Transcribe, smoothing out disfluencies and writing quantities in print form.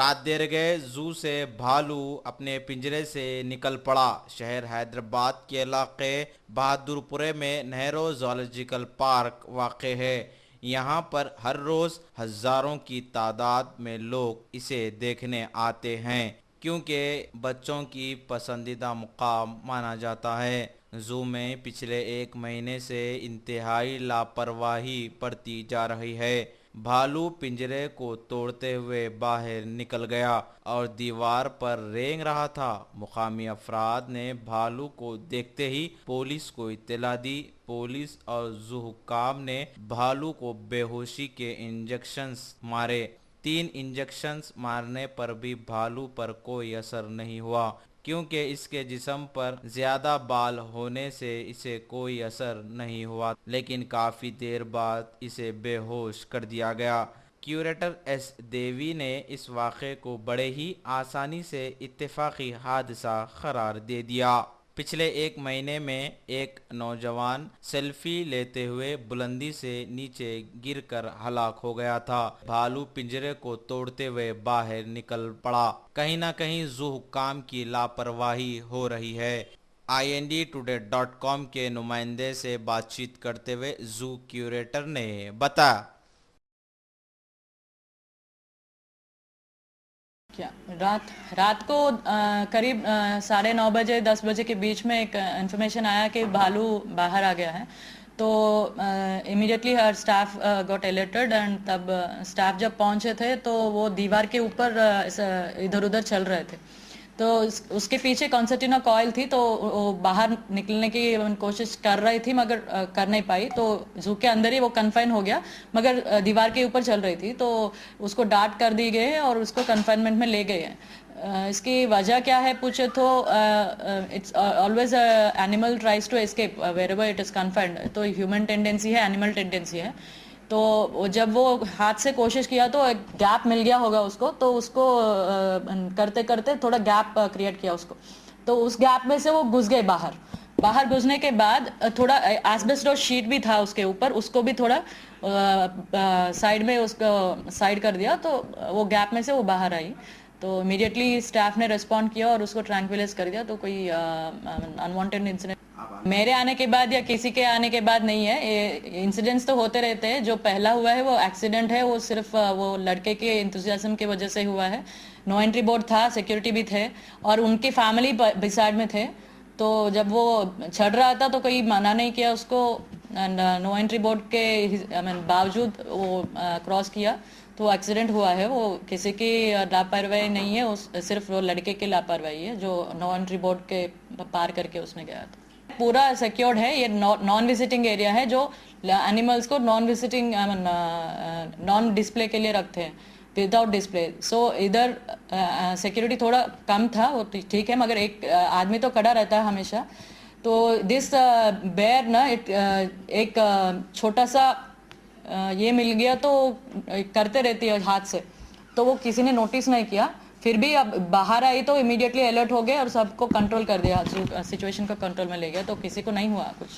रात देर गए जू से भालू अपने पिंजरे से निकल पड़ा। शहर हैदराबाद के इलाके बहादुरपुरे में नेहरू जूलॉजिकल पार्क वाक़ है। यहाँ पर हर रोज हजारों की तादाद में लोग इसे देखने आते हैं, क्योंकि बच्चों की पसंदीदा मुकाम माना जाता है। जू में पिछले एक महीने से इंतहाई लापरवाही बरती जा रही है। भालू पिंजरे को तोड़ते हुए बाहर निकल गया और दीवार पर रेंग रहा था। मुकामी अफराद ने भालू को देखते ही पुलिस को इत्तला दी। पुलिस और जू हुक्काम ने भालू को बेहोशी के इंजेक्शंस मारे। 3 इंजेक्शंस मारने पर भी भालू पर कोई असर नहीं हुआ, क्योंकि इसके जिस्म पर ज्यादा बाल होने से इसे कोई असर नहीं हुआ, लेकिन काफी देर बाद इसे बेहोश कर दिया गया। क्यूरेटर एस देवी ने इस वाक़े को बड़े ही आसानी से इत्तेफाकी हादसा करार दे दिया। पिछले एक महीने में एक नौजवान सेल्फी लेते हुए बुलंदी से नीचे गिरकर हलाक हो गया था। भालू पिंजरे को तोड़ते हुए बाहर निकल पड़ा। कहीं ना कहीं जू हुक्काम की लापरवाही हो रही है। INDtoday.com के नुमाइंदे से बातचीत करते हुए जू क्यूरेटर ने बताया। क्या रात रात को करीब 9:30 10 बजे के बीच में एक इन्फॉर्मेशन आया कि भालू बाहर आ गया है। तो immediately her staff got alerted and तब स्टाफ जब पहुंचे थे तो वो दीवार के ऊपर इधर उधर चल रहे थे। तो उसके पीछे कंसर्टिना कॉइल थी, तो वो बाहर निकलने की कोशिश कर रही थी मगर कर नहीं पाई। तो जू के अंदर ही वो कन्फाइन हो गया, मगर दीवार के ऊपर चल रही थी। तो उसको डांट कर दी गई है और उसको कन्फाइनमेंट में ले गए हैं। इसकी वजह क्या है पूछे तो it's always animal tries to escape wherever it is confined. तो ह्यूमन टेंडेंसी है, एनिमल टेंडेंसी है। तो जब वो हाथ से कोशिश किया तो एक गैप मिल गया होगा उसको, तो उसको करते करते थोड़ा गैप क्रिएट किया उसको। तो उस गैप में से वो घुस गए बाहर। बाहर घुसने के बाद थोड़ा एस्बेस्टोस शीट भी था उसके ऊपर, उसको भी थोड़ा साइड में उसको साइड कर दिया, तो वो गैप में से वो बाहर आई। तो इमीडिएटली स्टाफ ने रिस्पॉन्ड किया और उसको ट्रैंक्विलाइज कर दिया। तो कोई अनवांटेड इंसिडेंट मेरे आने के बाद या किसी के आने के बाद नहीं है। ये इंसिडेंट्स तो होते रहते हैं। जो पहला हुआ है वो एक्सीडेंट है, वो सिर्फ वो लड़के के इंथुजियाज्म की वजह से हुआ है। नो एंट्री बोर्ड था, सिक्योरिटी भी थे और उनकी फैमिली बिसाइड में थे। तो जब वो चढ़ रहा था तो कोई मना नहीं किया उसको, एंड नो एंट्री बोर्ड के बावजूद वो क्रॉस किया। तो एक्सीडेंट हुआ है, वो किसी की लापरवाही नहीं है, सिर्फ वो लड़के की लापरवाही है जो नो एंट्री बोर्ड के पार करके उसने गया था। पूरा सिक्योर्ड है। ये नॉन विजिटिंग एरिया है जो एनिमल्स को नॉन विजिटिंग नॉन डिस्प्ले के लिए रखते हैं, विदाउट डिस्प्ले। सो इधर सिक्योरिटी थोड़ा कम था, वो ठीक है, मगर एक आदमी तो खड़ा रहता है हमेशा। तो दिस बेयर ना एक छोटा सा ये मिल गया तो करते रहती है हाथ से, तो वो किसी ने नोटिस नहीं किया। फिर भी अब बाहर आई तो इमीडिएटली अलर्ट हो गए और सबको कंट्रोल कर दिया, सिचुएशन को कंट्रोल में ले गया। तो किसी को नहीं हुआ कुछ।